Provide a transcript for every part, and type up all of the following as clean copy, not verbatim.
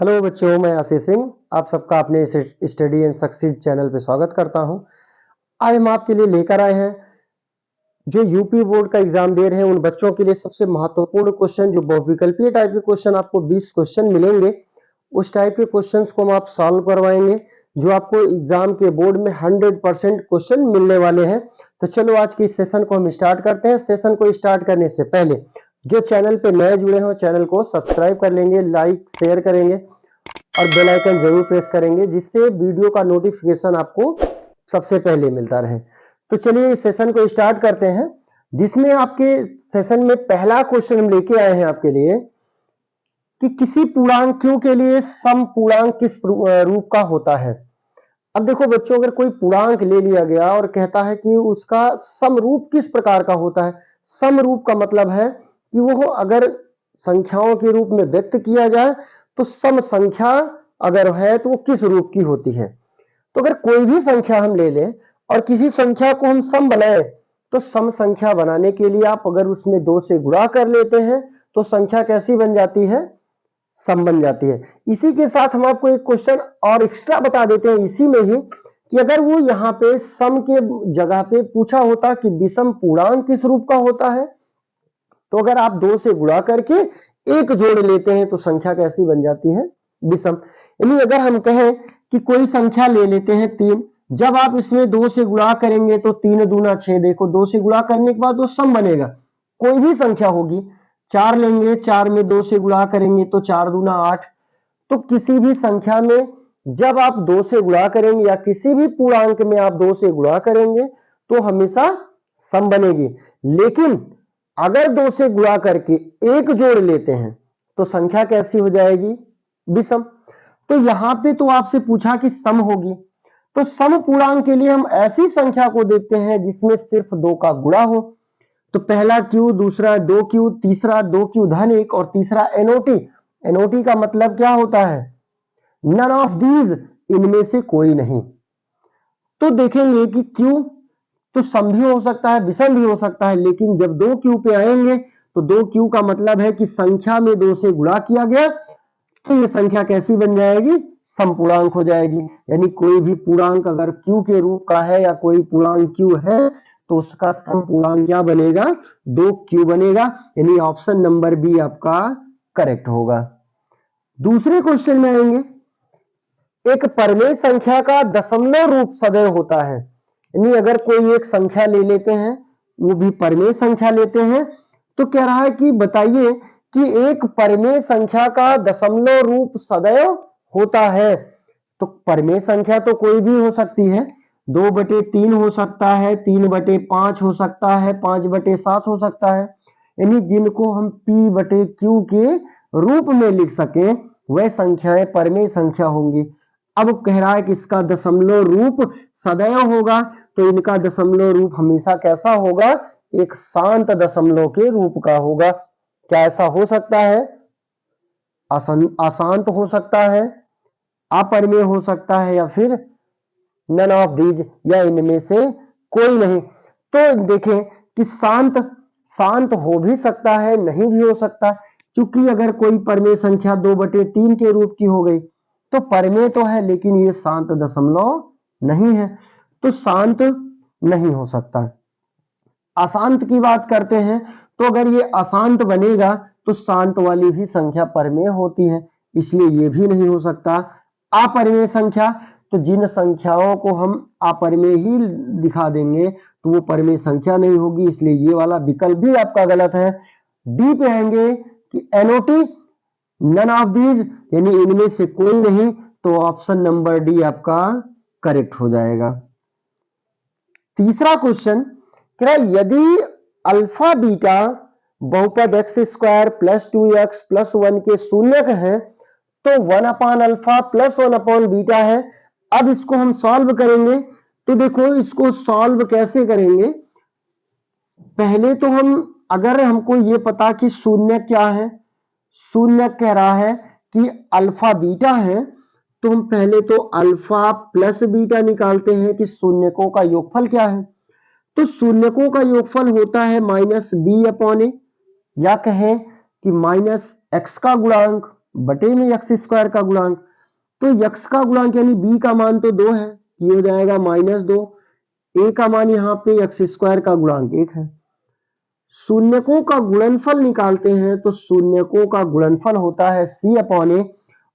Hello बच्चों, मैं आशीष सिंह आप सबका अपने स्टडी एंड सक्सीड चैनल पे स्वागत करता हूं। आज हम आपके लिए लेकर आए हैं जो यूपी बोर्ड का एग्जाम दे रहे हैं उन बच्चों के लिए सबसे महत्वपूर्ण क्वेश्चन, जो बहुविकल्पीय टाइप के क्वेश्चन आपको 20 क्वेश्चन मिलेंगे। उस टाइप के क्वेश्चंस को हम आप सॉल्व करवाएंगे जो आपको एग्जाम के बोर्ड में 100% क्वेश्चन मिलने वाले हैं। तो चलो आज के इस सेशन को हम स्टार्ट करते हैं। सेशन को स्टार्ट करने से पहले जो चैनल पे नए जुड़े हो चैनल को सब्सक्राइब कर लेंगे, लाइक शेयर करेंगे और बेल आइकन जरूर प्रेस करेंगे, जिससे वीडियो का नोटिफिकेशन आपको सबसे पहले मिलता रहे। तो चलिए इस सेशन को स्टार्ट करते हैं, जिसमें आपके सेशन में पहला क्वेश्चन हम लेके आए हैं आपके लिए कि किसी पूर्णांक q के लिए सम पूर्णांक किस रूप का होता है। अब देखो बच्चों, अगर कोई पूर्णांक ले लिया गया और कहता है कि उसका समरूप किस प्रकार का होता है। समरूप का मतलब है कि वो अगर संख्याओं के रूप में व्यक्त किया जाए तो सम संख्या अगर है तो वो किस रूप की होती है। तो अगर कोई भी संख्या हम ले लें और किसी संख्या को हम सम बनाएं तो सम संख्या बनाने के लिए आप अगर उसमें 2 से गुणा कर लेते हैं तो संख्या कैसी बन जाती है, सम बन जाती है। इसी के साथ हम आपको एक क्वेश्चन और एक्स्ट्रा बता देते हैं इसी में ही कि अगर वो यहाँ पे सम के जगह पे पूछा होता कि विषम पूर्णांक किस रूप का होता है, तो अगर आप 2 से गुणा करके 1 जोड़ लेते हैं तो संख्या कैसी बन जाती है, विषम। यानी अगर हम कहें कि कोई संख्या ले लेते हैं 3, जब आप इसमें 2 से गुणा करेंगे तो 3 दूना 6, देखो 2 से गुणा करने के बाद वो सम बनेगा। कोई भी संख्या होगी, 4 लेंगे, 4 में 2 से गुणा करेंगे तो 4 दूना 8। तो किसी भी संख्या में जब आप 2 से गुणा करेंगे या किसी भी पूर्णांक में आप 2 से गुणा करेंगे तो हमेशा सम बनेगी। लेकिन अगर 2 से गुणा करके 1 जोड़ लेते हैं तो संख्या कैसी हो जाएगी, विषम। तो यहां पे तो आपसे पूछा कि सम होगी, तो सम पूर्णांक के लिए हम ऐसी संख्या को देखते हैं जिसमें सिर्फ 2 का गुणा हो। तो पहला q, दूसरा 2q, तीसरा 2q धन 1 और तीसरा एनओटी। एनओटी का मतलब क्या होता है, नन ऑफ दीज, इनमें से कोई नहीं। तो देखेंगे कि q तो सम भी हो सकता है, विषम भी हो सकता है, लेकिन जब 2q पे आएंगे तो 2q का मतलब है कि संख्या में 2 से गुणा किया गया तो ये संख्या कैसी बन जाएगी, सम पूर्णांक हो जाएगी। यानी कोई भी पूर्णांक अगर q के रूप का है या कोई पूर्णांक q है तो उसका सम पूर्णांक क्या बनेगा, 2q बनेगा। यानी ऑप्शन नंबर बी आपका करेक्ट होगा। दूसरे क्वेश्चन में आएंगे, एक परमेय संख्या का दशमलव रूप सदैव होता है। यानी अगर कोई एक संख्या ले लेते हैं, वो भी परमेय संख्या लेते हैं, तो कह रहा है कि बताइए कि एक परमेय संख्या का दशमलव रूप सदैव होता है। तो परमेय संख्या तो कोई भी हो सकती है, 2/3 हो सकता है, 3/5 हो सकता है, 5/7 हो सकता है। यानी जिनको हम p/q के रूप में लिख सके वह संख्याएं परमेय संख्या होंगी। अब कह रहा है कि इसका दशमलव रूप सदैव होगा, तो इनका दशमलव रूप हमेशा कैसा होगा, एक शांत दशमलव के रूप का होगा। क्या ऐसा हो सकता है, अशांत हो सकता है, अपरमेय हो सकता है, या फिर नन ऑफ दीज, या इनमें से कोई नहीं। तो देखें कि शांत हो भी सकता है, नहीं भी हो सकता। क्योंकि अगर कोई परमेय संख्या 2/3 के रूप की हो गई तो परमेय तो है लेकिन ये शांत दशमलव नहीं है, तो शांत नहीं हो सकता। अशांत की बात करते हैं, तो अगर ये अशांत बनेगा तो शांत वाली भी संख्या परमेय होती है, इसलिए ये भी नहीं हो सकता। अपरमेय संख्या, तो जिन संख्याओं को हम अपरमेय ही दिखा देंगे तो वो परमेय संख्या नहीं होगी, इसलिए ये वाला विकल्प भी आपका गलत है। डी पे आएंगे कि एनओटी, नन ऑफ दीज, यानी इनमें से कोई नहीं, तो ऑप्शन नंबर डी आपका करेक्ट हो जाएगा। तीसरा क्वेश्चन, यदि अल्फा बीटा बहुपद x² + 2x + 1 के शून्यक है तो 1/अल्फा + 1/बीटा है। अब इसको हम सॉल्व करेंगे, तो देखो इसको सॉल्व कैसे करेंगे। पहले तो हम, अगर हमको ये पता कि शून्य क्या है, शून्य कह रहा है कि अल्फा बीटा है, तो हम पहले तो अल्फा प्लस बीटा निकालते हैं कि शून्यकों का योगफल क्या है। तो शून्यकों का योगफल होता है -b/a, या कहें कि -x का गुणांक बटे में एक्स स्क्वायर का गुणांक। तो यक्स का गुणांक यानी बी का मान तो 2 है, ये हो जाएगा -2। ए का मान यहाँ पे एक्स स्क्वायर का गुणांक 1 है। शून्यकों का गुणनफल निकालते हैं तो शून्यकों का गुणनफल होता है c अपॉन ए,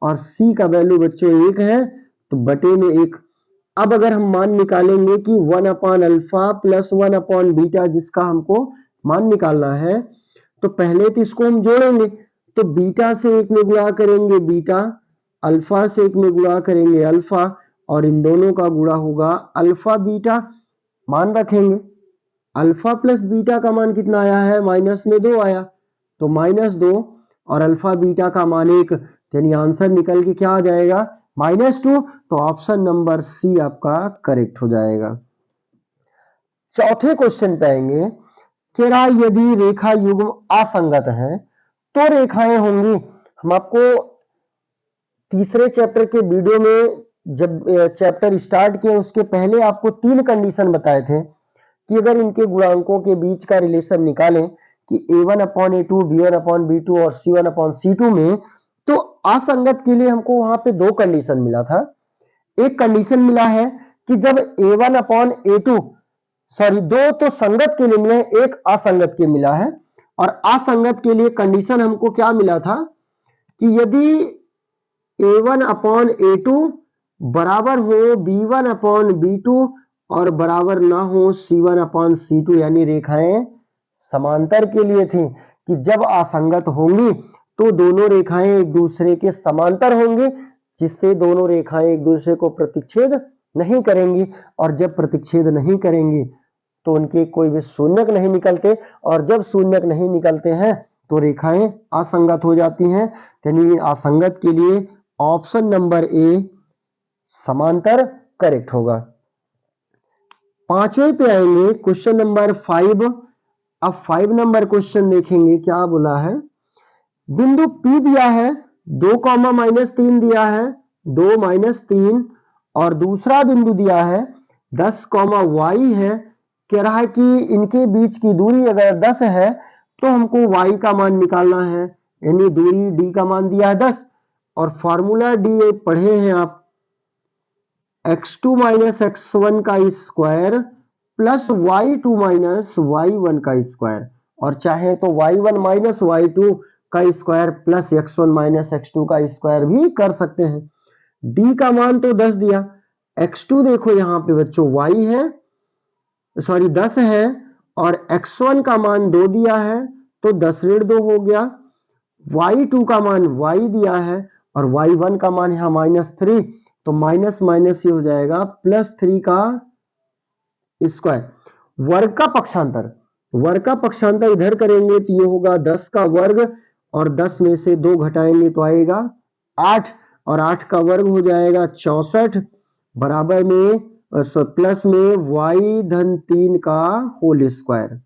और c का वैल्यू बच्चों 1 है तो बटे में 1। अब अगर हम मान निकालेंगे कि 1 upon alpha plus 1 upon beta, जिसका हमको मान निकालना है, तो पहले तो इसको हम जोड़ेंगे, तो बीटा से 1 में गुणा करेंगे बीटा, अल्फा से 1 में गुणा करेंगे अल्फा, और इन दोनों का गुणा होगा अल्फा बीटा। मान रखेंगे, अल्फा प्लस बीटा का मान कितना आया है, -2 आया, तो -2 और अल्फा बीटा का मान 1, यानी आंसर निकल के क्या आ जाएगा, -2। तो ऑप्शन नंबर सी आपका करेक्ट हो जाएगा। चौथे क्वेश्चन पे आएंगे, क्या यदि रेखा युग्म असंगत है तो रेखाएं होंगी। हम आपको तीसरे चैप्टर के वीडियो में जब चैप्टर स्टार्ट किए उसके पहले आपको 3 कंडीशन बताए थे कि अगर इनके गुणांकों के बीच का रिलेशन निकालें कि a1 upon a2, b1 upon b2 और c1 अपॉन c2 में, तो असंगत के लिए हमको वहां पे 2 कंडीशन मिला था। एक कंडीशन मिला है कि जब a1 अपॉन a2, सॉरी 2 तो संगत के लिए मिले, एक असंगत के मिला है, और असंगत के लिए कंडीशन हमको क्या मिला था कि यदि a1 अपॉन a2 बराबर हो b1 अपॉन b2 और बराबर ना हो c1 अपॉन c2, यानी रेखाएं समांतर के लिए थी कि जब असंगत होंगी तो दोनों रेखाएं एक दूसरे के समांतर होंगी, जिससे दोनों रेखाएं एक दूसरे को प्रतिच्छेद नहीं करेंगी, और जब प्रतिच्छेद नहीं करेंगी तो उनके कोई भी शून्यक नहीं निकलते, और जब शून्यक नहीं निकलते हैं तो रेखाएं असंगत हो जाती हैं। यानी असंगत के लिए ऑप्शन नंबर ए समांतर करेक्ट होगा। पांचवें पे आएंगे क्वेश्चन नंबर 5। अब 5 नंबर क्वेश्चन देखेंगे क्या बोला है। बिंदु P दिया है 2, -3 दिया है 2, -3, और दूसरा बिंदु दिया है 10, y है। कह रहा है कि इनके बीच की दूरी अगर 10 है तो हमको y का मान निकालना है, यानी दूरी d का मान दिया है 10, और फॉर्मूला d पढ़े हैं आप, x2 माइनस x1 का square plus y2 minus y1 का स्क्वायर, और चाहे तो y1 माइनस y2 का square plus x1 minus x2 का स्क्वायर भी कर सकते हैं। d का मान तो 10 दिया, x2 देखो यहाँ पे बच्चों y है, सॉरी 10 है, और x1 का मान 2 दिया है तो 10 ऋण 2 हो गया, y2 का मान y दिया है और y1 का मान यहाँ -3, तो माइनस माइनस ये हो जाएगा +3 का स्क्वायर। वर्ग का पक्षांतर, वर्ग का पक्षांतर इधर करेंगे तो ये होगा 10 का वर्ग, और 10 में से 2 घटाएंगे तो आएगा 8, और 8 का वर्ग हो जाएगा 64, बराबर में प्लस में y3 का होल स्क्वायर।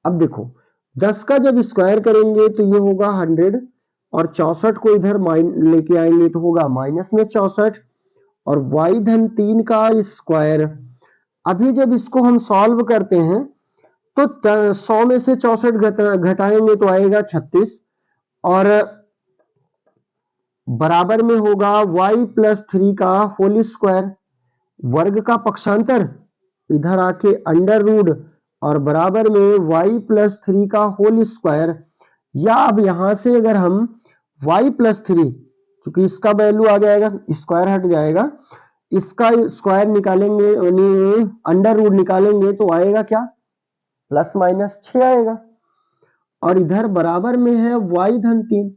अब देखो 10 का जब स्क्वायर करेंगे तो ये होगा 100, और 64 को इधर लेके आएंगे तो होगा -64, और y3 का स्क्वायर। अभी जब इसको हम सॉल्व करते हैं तो 100 में से 64 घटाएंगे तो आएगा 36, और बराबर में होगा y+3 का होल स्क्वायर। वर्ग का पक्षांतर इधर आके अंडर रूट, और बराबर में y+3 का होल स्क्वायर, या अब यहां से अगर हम y+3, क्योंकि इसका वैल्यू आ जाएगा स्क्वायर हट जाएगा, इसका स्क्वायर निकालेंगे यानी अंडर रूट निकालेंगे तो आएगा क्या, +-6 आएगा, और इधर बराबर में है y3।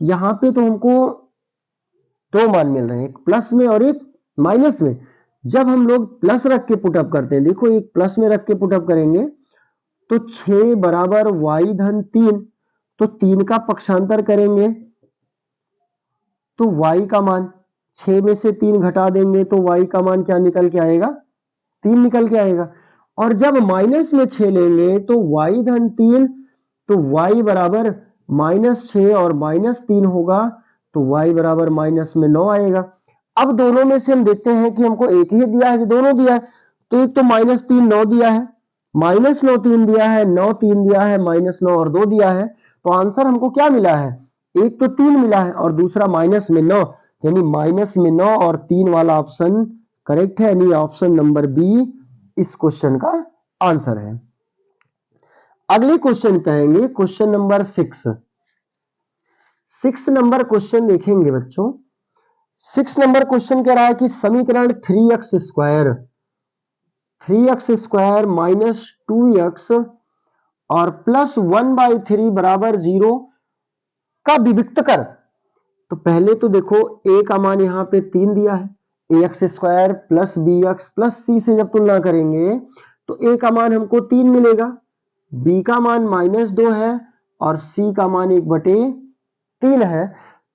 यहाँ पे तो हमको 2 मान मिल रहे हैं, एक प्लस में और एक माइनस में। जब हम लोग प्लस रख के पुटअप करते हैं, देखो एक प्लस में रख के पुटअप करेंगे तो 6 बराबर y3, तो 3 का पक्षांतर करेंगे तो y का मान 6 में से 3 घटा देंगे तो y का मान क्या निकल के आएगा, 3 निकल के आएगा। और जब माइनस में 6 लेंगे तो y3, तो y बराबर -6 और -3 होगा, तो y बराबर -9 आएगा। अब दोनों में से हम देखते हैं कि हमको एक ही दिया है कि दोनों दिया है, तो एक तो -3 9 दिया है, -9 3 दिया है, 9 3 दिया है, -9 और 2 दिया है, तो आंसर हमको क्या मिला है, एक तो 3 मिला है और दूसरा माइनस में 9, यानी माइनस में 9 और 3 वाला ऑप्शन करेक्ट है, यानी ऑप्शन नंबर बी इस क्वेश्चन का आंसर है। अगले क्वेश्चन कहेंगे क्वेश्चन नंबर 6 नंबर क्वेश्चन देखेंगे बच्चों। 6 नंबर क्वेश्चन कह रहा है कि समीकरण 3x स्क्वायर माइनस 2x और प्लस 1/3 बराबर 0 का विविक्त कर। तो पहले तो देखो a का मान यहाँ पे 3 दिया है, ax square plus bx plus c से जब तुलना करेंगे तो a का मान हमको 3 मिलेगा, b का मान -2 है और c का मान 1/3 है।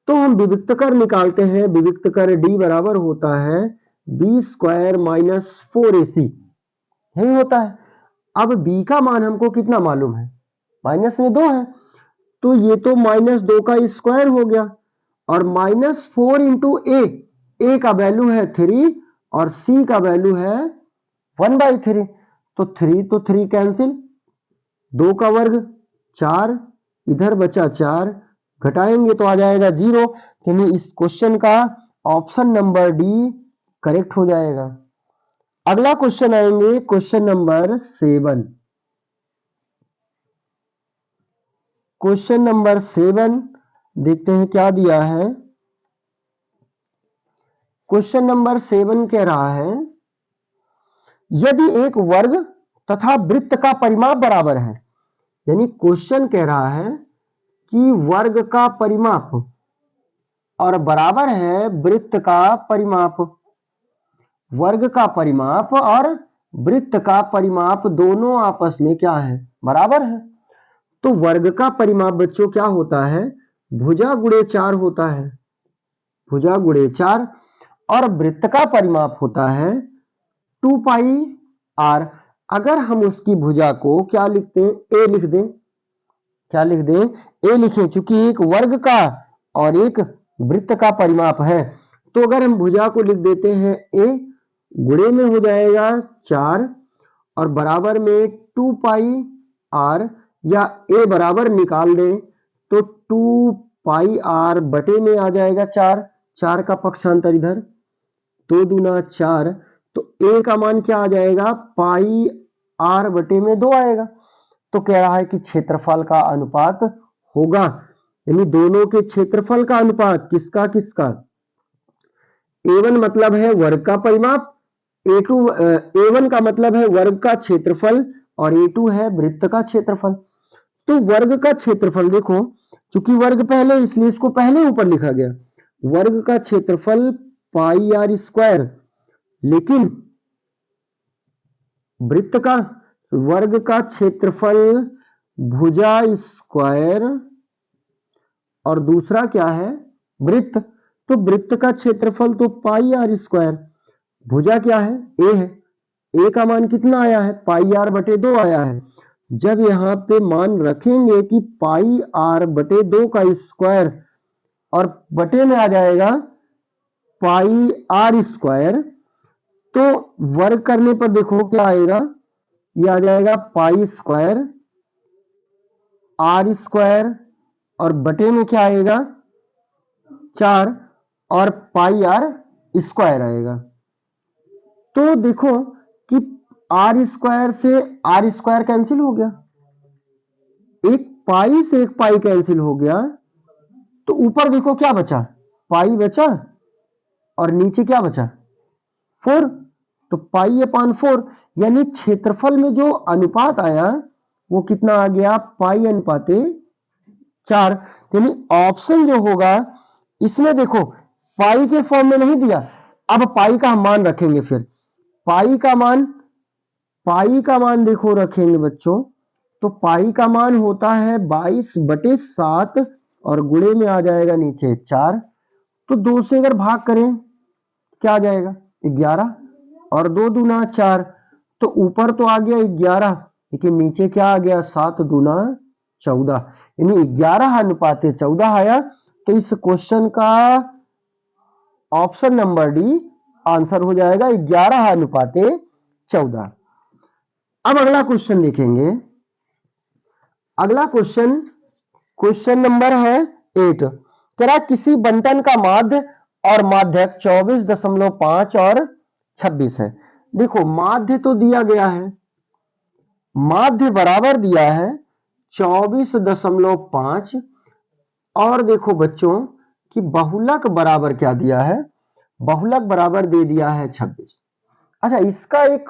तो हम विविक्त कर निकालते हैं, विविक्त कर d बराबर होता है b स्क्वायर माइनस 4ac, यही होता है। अब b का मान हमको कितना मालूम है, -2 है, तो ये तो -2 का स्क्वायर हो गया और -4 इंटू ए का वैल्यू है 3 और c का वैल्यू है 1/3, तो 3 कैंसिल, 2 का वर्ग 4, इधर बचा 4, घटाएंगे तो आ जाएगा 0, यानी इस क्वेश्चन का ऑप्शन नंबर डी करेक्ट हो जाएगा। अगला क्वेश्चन आएंगे क्वेश्चन नंबर 7। क्वेश्चन नंबर 7 देखते हैं क्या दिया है। क्वेश्चन नंबर 7 कह रहा है यदि एक वर्ग तथा वृत्त का परिमाप बराबर है, यानी क्वेश्चन कह रहा है कि वर्ग का परिमाप और बराबर है वृत्त का परिमाप। वर्ग का परिमाप और वृत्त का परिमाप दोनों आपस में क्या है, बराबर है। तो वर्ग का परिमाप बच्चों क्या होता है, भुजा गुणे 4 होता है, भुजा गुणे 4, और वृत्त का परिमाप होता है 2 पाई r। अगर हम उसकी भुजा को क्या लिखते हैं, a लिख दें, क्या लिख दें, a लिखें, चूंकि एक वर्ग का और एक वृत्त का परिमाप है। तो अगर हम भुजा को लिख देते हैं a, गुणे में हो जाएगा 4 और बराबर में 2 पाई r, या a बराबर निकाल दें तो 2 पाई r बटे में आ जाएगा 4, 4 का पक्षांतर इधर, 2 दूना 4, तो a का मान क्या आ जाएगा, पाई r बटे में 2 आएगा। तो कह रहा है कि क्षेत्रफल का अनुपात होगा, यानी दोनों के क्षेत्रफल का अनुपात किसका किसका, a1 मतलब है वर्ग का परिमाप, a1 का मतलब है वर्ग का क्षेत्रफल और a2 है वृत्त का क्षेत्रफल। तो वर्ग का क्षेत्रफल देखो, चूंकि वर्ग पहले इसलिए इसको पहले ऊपर लिखा गया, वर्ग का क्षेत्रफल पाई r स्क्वायर, लेकिन वृत्त का वर्ग का क्षेत्रफल भुजा स्क्वायर और दूसरा क्या है, वृत्त। तो वृत्त का क्षेत्रफल तो पाई r स्क्वायर, भुजा क्या है, a है, a का मान कितना आया है, पाई r बटे 2 आया है। जब यहाँ पे मान रखेंगे कि पाई r बटे 2 का स्क्वायर और बटे में आ जाएगा पाई r स्क्वायर, तो वर्ग करने पर देखो क्या आएगा, ये आ जाएगा पाई स्क्वायर r स्क्वायर और बटे में क्या आएगा 4 और पाई r स्क्वायर आएगा। तो देखो कि r स्क्वायर से r स्क्वायर कैंसिल हो गया, एक पाई से एक पाई कैंसिल हो गया, तो ऊपर देखो क्या बचा, पाई बचा और नीचे क्या बचा 4, तो पाई अपॉन 4, यानी क्षेत्रफल में जो अनुपात आया वो कितना आ गया, पाई अनुपाते 4। यानी ऑप्शन जो होगा इसमें देखो पाई के फॉर्म में नहीं दिया, अब पाई का हम मान रखेंगे, फिर पाई का मान देखो रखेंगे बच्चों, तो पाई का मान होता है 22/7 और गुणे में आ जाएगा नीचे 4, तो 2 से अगर भाग करें क्या आ जाएगा 11 और 2 दूना 4, तो ऊपर तो आ गया 11, लेकिन नीचे क्या आ गया 7 दूना 14, यानी 11 अनुपाते 14 आया। तो इस क्वेश्चन का ऑप्शन नंबर डी आंसर हो जाएगा 11 अनुपाते 14। अब अगला क्वेश्चन देखेंगे। अगला क्वेश्चन नंबर है 8। कह रहा है किसी बंटन का माध्य और माध्यक 24.5 और 26 है। देखो माध्य तो दिया गया है, माध्य बराबर दिया है 24.5 और देखो बच्चों कि बहुलक बराबर क्या दिया है, बहुलक बराबर दे दिया है 26। अच्छा इसका एक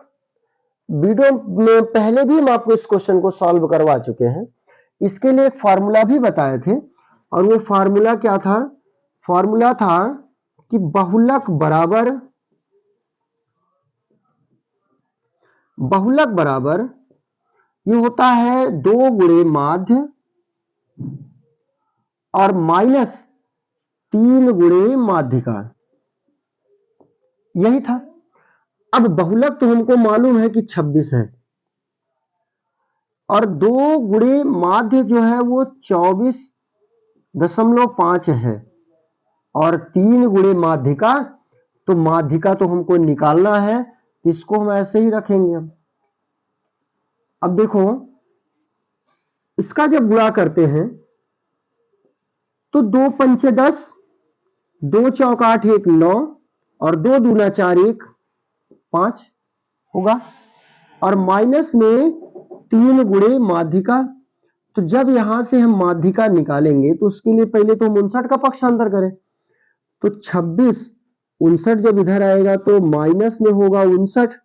वीडियो में पहले भी हम आपको इस क्वेश्चन को सॉल्व करवा चुके हैं, इसके लिए एक फार्मूला भी बताए थे और वो फार्मूला क्या था, फार्मूला था कि बहुलक बराबर ये होता है 2 गुणे माध्य और माइनस 3 गुणे माध्यिका, यही था। अब बहुलक तो हमको मालूम है कि 26 है और 2 गुणे माध्य जो है वो 24.5 है और 3 गुणे माध्यिका, तो माध्यिका तो हमको निकालना है, इसको हम ऐसे ही रखेंगे। अब देखो इसका जब गुणा करते हैं तो 2 पंचे 10, 2 चौक 8 1 9 और 2 दूना 4 1 5 होगा और माइनस में 3 गुणे माध्यिका। तो जब यहां से हम माध्यिका निकालेंगे तो उसके लिए पहले तो हम 59 का पक्षांतर करें, तो 26 59 जब इधर आएगा तो माइनस में होगा 59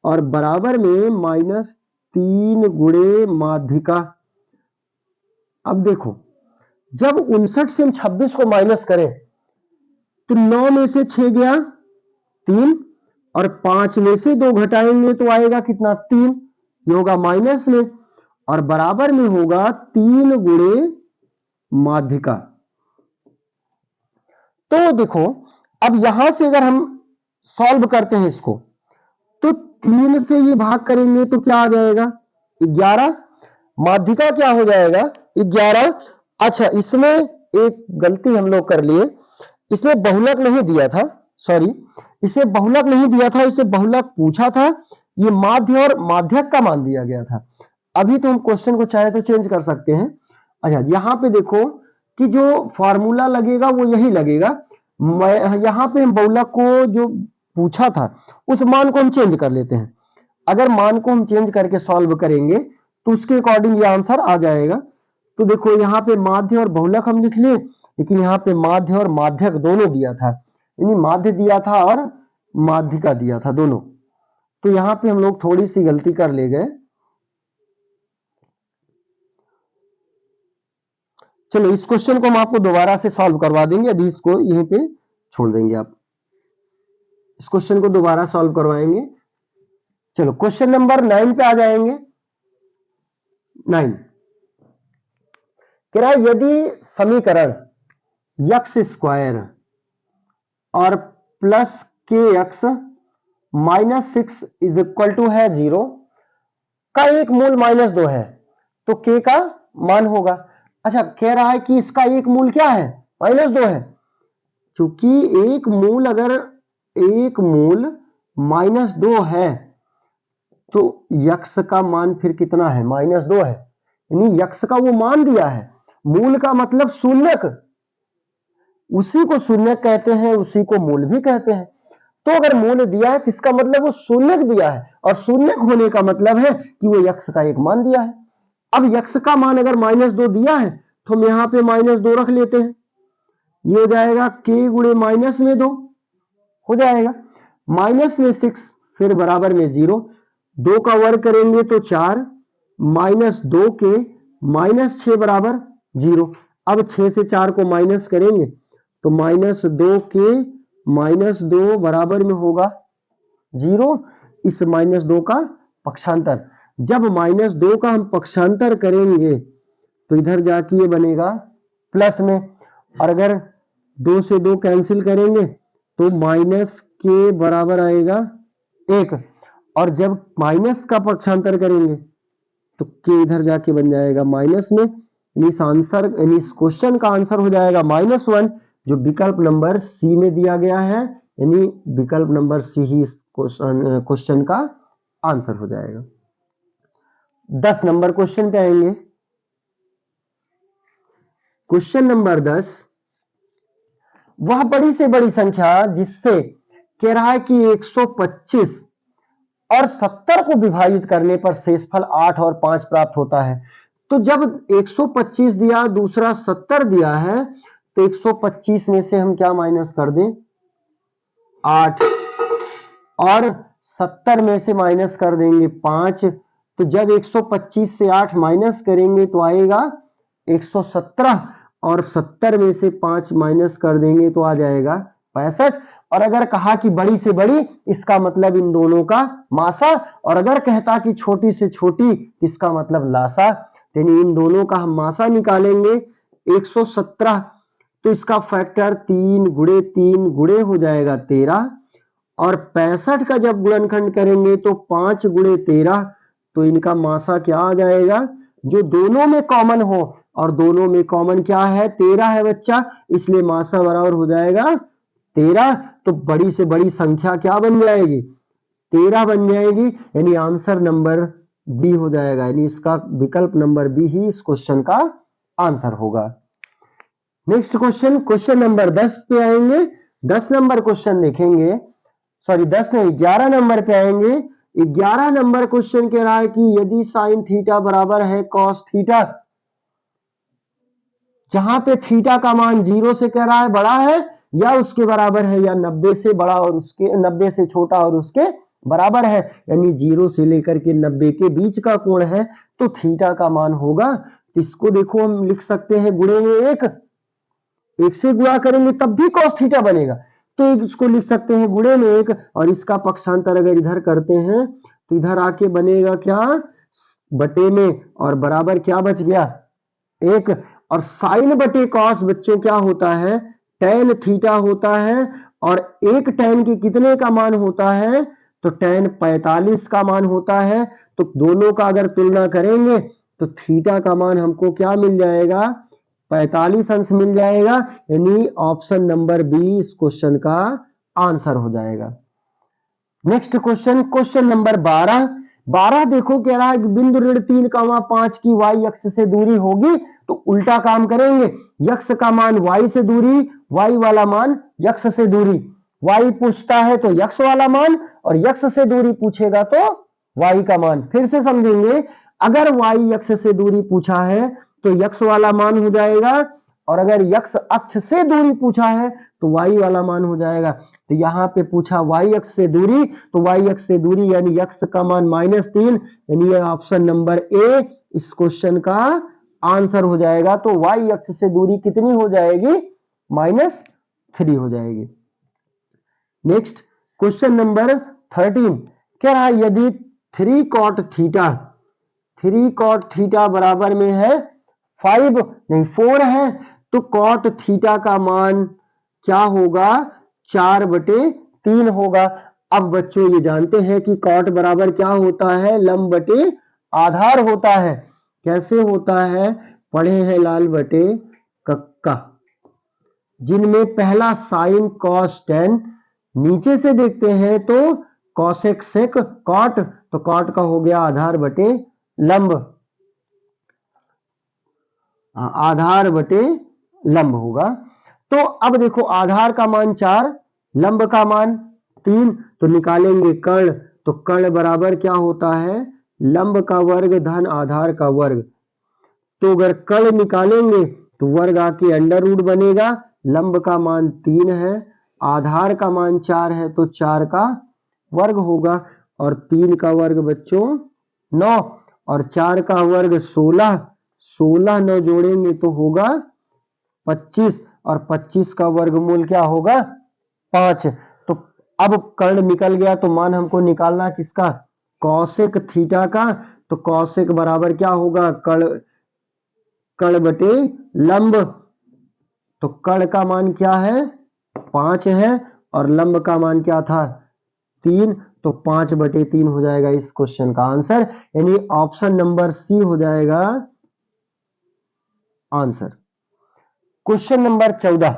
और बराबर में माइनस 3 गुणे माध्यिका। अब देखो जब 59 से हम 26 को माइनस करें तो 9 में से 6 गया 3 और 5 में से 2 घटाएंगे तो आएगा कितना 3, ये होगा माइनस में और बराबर में होगा 3 गुणे माध्यिका। तो देखो अब यहां से अगर हम सॉल्व करते हैं इसको तो 3 से ये भाग करेंगे तो क्या आ जाएगा 11, माध्यिका क्या हो जाएगा 11। अच्छा इसमें एक गलती हम लोग कर लिए, इसमें बहुलक नहीं दिया था, सॉरी इसमें बहुलक नहीं दिया था, इसमें बहुलक पूछा था, ये माध्य और माध्यक का मान दिया गया था। अभी तो हम क्वेश्चन को चाहे तो चेंज कर सकते हैं। अच्छा यहां पे देखो कि जो फार्मूला लगेगा वो यही लगेगा, यहां पे हम बहुलक को जो पूछा था उस मान को हम चेंज कर लेते हैं। अगर मान को हम चेंज करके सॉल्व करेंगे तो उसके अकॉर्डिंग ये आंसर आ जाएगा। तो देखो यहाँ पे माध्य और बहुलक हम लिख लिए, लेकिन यहाँ पे माध्य और माध्यक दोनों दिया था, यानी माध्य दिया था और माध्यिका दिया था दोनों, तो यहाँ पे हम लोग थोड़ी सी गलती कर ले गए। चलो इस क्वेश्चन को हम आपको दोबारा से सॉल्व करवा देंगे, अभी इसको यहीं पे छोड़ देंगे, आप इस क्वेश्चन को दोबारा सॉल्व करवाएंगे। चलो क्वेश्चन नंबर 9 पे आ जाएंगे। 9 कह रहा है यदि समीकरण यक्स स्क्वायर और plus K X minus 6 is equal to है 0 का एक मूल -2 है तो के का मान होगा। अच्छा कह रहा है कि इसका एक मूल क्या है -2 है, क्योंकि एक मूल अगर एक मूल -2 है तो यक्स का मान फिर कितना है -2 है, यानी यक्स का वो मान दिया है, मूल का मतलब शून्यक, उसी को शून्यक कहते हैं, उसी को मूल भी कहते हैं। तो अगर मूल दिया है तो इसका मतलब वो शून्यक दिया है और शून्यक होने का मतलब है कि वो यक्स का एक मान दिया है। अब यक्स का मान अगर -2 दिया है तो हम यहां पे -2 रख लेते हैं, ये हो जाएगा के गुणे -2 हो जाएगा, माइनस में 6 फिर बराबर में 0, 2 का वर्ग करेंगे तो 4 -2 के -6 बराबर 0। अब 6 से 4 को माइनस करेंगे तो -2 के -2 बराबर में होगा 0, इस -2 का पक्षांतर, जब -2 का हम पक्षांतर करेंगे तो इधर जाके ये बनेगा प्लस में, और अगर 2 से 2 कैंसिल करेंगे तो माइनस के बराबर आएगा 1, और जब माइनस का पक्षांतर करेंगे तो के इधर जाके बन जाएगा माइनस में, इस आंसर यानी इस क्वेश्चन का आंसर हो जाएगा -1, जो विकल्प नंबर सी में दिया गया है, यानी विकल्प नंबर सी ही इस क्वेश्चन का आंसर हो जाएगा। 10 नंबर क्वेश्चन पे आएंगे। क्वेश्चन नंबर 10, वह बड़ी से बड़ी संख्या जिससे कह रहा है कि 125 और 70 को विभाजित करने पर शेषफल 8 और 5 प्राप्त होता है। तो जब 125 दिया, दूसरा 70 दिया है, तो 125 में से हम क्या माइनस कर दें? 8, और 70 में से माइनस कर देंगे 5। तो जब 125 से 8 माइनस करेंगे तो आएगा 117, और 70 में से 5 माइनस कर देंगे तो आ जाएगा 65। और अगर कहा कि बड़ी से बड़ी, इसका मतलब इन दोनों का मासा, और अगर कहता कि छोटी से छोटी, इसका मतलब लासा। यानी इन दोनों का हम मासा निकालेंगे 117, तो इसका फैक्टर 3 गुणे 3 गुणे हो जाएगा 13, और 65 का जब गुणनखंड करेंगे तो 5 गुणे 13, तो इनका मासा क्या आ जाएगा? जो दोनों में कॉमन हो, और दोनों में कॉमन क्या है? 13 है बच्चा, इसलिए मासा बराबर हो जाएगा 13। तो बड़ी से बड़ी संख्या क्या बन जाएगी? 13 बन जाएगी, यानी आंसर नंबर बी हो जाएगा, यानी इसका विकल्प नंबर बी ही इस क्वेश्चन का आंसर होगा। नेक्स्ट क्वेश्चन, क्वेश्चन नंबर 10 पे आएंगे। 10 नंबर क्वेश्चन देखेंगे, सॉरी 10 नहीं, 11 नंबर पे आएंगे। 11 नंबर क्वेश्चन कह रहा है कि यदि साइन थीटा बराबर है कॉस थीटा, जहां पे थीटा का मान 0 से कह रहा है बड़ा है या उसके बराबर है, या 90 से बड़ा और उसके 90 से छोटा और उसके बराबर है, यानी 0 से लेकर के 90 के बीच का कोण है, तो थीटा का मान होगा। इसको देखो हम लिख सकते हैं गुणे में 1 से गुणा करेंगे तब भी कॉस थीटा बनेगा, तो इसको लिख सकते हैं गुणे में 1, और इसका पक्षांतर अगर इधर करते हैं तो इधर आके बनेगा क्या? बटे में, और बराबर क्या बच गया? 1। और साइन बटे कॉस बच्चों क्या होता है? टेन थीटा होता है, और एक टेन के कितने का मान होता है? तो टेन 45 का मान होता है। तो दोनों का अगर तुलना करेंगे तो थीटा का मान हमको क्या मिल जाएगा? 45 अंश मिल जाएगा, यानी ऑप्शन नंबर बी इस क्वेश्चन का आंसर हो जाएगा। Next question, question number 12। 12 देखो कह रहा है कि बिंदु ऋण 3,5 की वाई अक्ष से दूरी होगी, तो उल्टा काम करेंगे, यक्ष का मान वाई से दूरी, वाई वाला मान यक्ष से दूरी। वाई पूछता है तो यक्ष वाला मान, और यक्ष से दूरी पूछेगा तो वाई का मान। फिर से समझेंगे, अगर वाई यक्ष से दूरी पूछा है तो यक्ष वाला मान हो जाएगा, और अगर यक्ष अक्ष से दूरी पूछा है तो वाई वाला मान हो जाएगा। तो यहाँ पे पूछा वाई अक्ष से दूरी, तो वाई अक्ष से दूरी यानी यक्ष का मान -3, यानी ये ऑप्शन नंबर ए इस क्वेश्चन का आंसर हो जाएगा। तो वाई अक्ष से दूरी कितनी हो जाएगी? -3 हो जाएगी। नेक्स्ट क्वेश्चन नंबर 13 कह रहा है यदि 3 cot थीटा बराबर में है 5 नहीं 4 है, तो cot थीटा का मान क्या होगा? 4/3 होगा। अब बच्चों ये जानते हैं कि cot बराबर क्या होता है? लंब बटे आधार होता है। कैसे होता है? पढ़े हैं लाल बटे कक्का, जिनमें पहला साइन कॉस टेन, नीचे से देखते हैं तो कॉसेक सेक कॉट, तो कॉट का हो गया आधार बटे लंब, आधार बटे लंब होगा। तो अब देखो आधार का मान 4, लंब का मान 3, तो निकालेंगे कर्ण, तो कर्ण बराबर क्या होता है? लंब का वर्ग धन आधार का वर्ग। तो अगर कर्ण निकालेंगे तो वर्ग आके अंडर रूट बनेगा, लंब का मान 3 है, आधार का मान 4 है, तो 4 का वर्ग होगा, और 3 का वर्ग बच्चों 9, और 4 का वर्ग 16, 16 9 जोड़ेंगे तो होगा 25, और 25 का वर्गमूल क्या होगा? 5। तो अब कर्ण निकल गया, तो मान हमको निकालना किसका? कौशिक थीटा का। तो कौशिक बराबर क्या होगा? कर्ण बटे लंब। तो कर्ण का मान क्या है? 5 है, और लंब का मान क्या था? 3, तो 5/3 हो जाएगा इस क्वेश्चन का आंसर, यानी ऑप्शन नंबर सी हो जाएगा answer. Question number 14।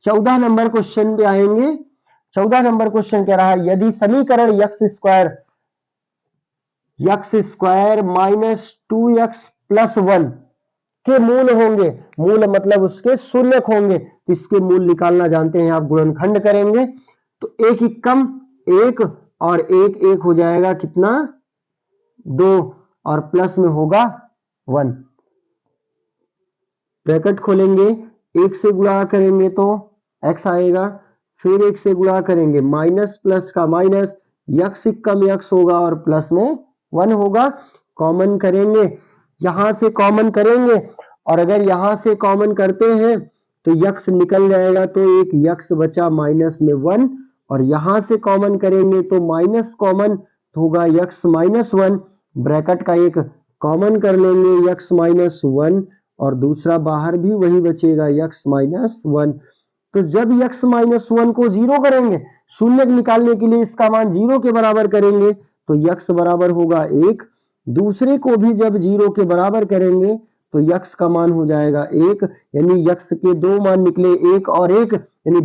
14 number question पे आएंगे। 14 नंबर क्वेश्चन कह रहा है यदि समीकरण x स्क्वायर -2x + 1 के मूल होंगे, मूल मतलब उसके शून्यक होंगे, तो इसके मूल निकालना जानते हैं आप, गुणनखंड करेंगे तो एक एकम एक और एक एक हो जाएगा कितना 2 और प्लस में होगा 1। ब्रैकेट खोलेंगे, एक से गुणा करेंगे तो x आएगा, फिर एक से गुणा करेंगे माइनस प्लस का माइनस, यक्स कम यक्स होगा और प्लस में 1 होगा। कॉमन करेंगे, यहां से कॉमन करेंगे और अगर यहां से कॉमन करते हैं तो यक्स निकल जाएगा, तो एक यक्स बचा माइनस में 1 और यहां से कॉमन करेंगे तो माइनस कॉमन होगा यक्स माइनस 1। ब्रैकेट का एक कॉमन कर लेंगे यक्स माइनस 1 और दूसरा बाहर भी वही बचेगा यक्स माइनस 1। तो जब यक्स माइनस 1 को 0 करेंगे, शून्य निकालने के लिए इसका मान 0 के बराबर करेंगे तो यक्स बराबर होगा 1। दूसरे को भी जब 0 के बराबर करेंगे तो यक्स का मान हो जाएगा 1, यानी यक्स के दो मान निकले 1 और 1, यानी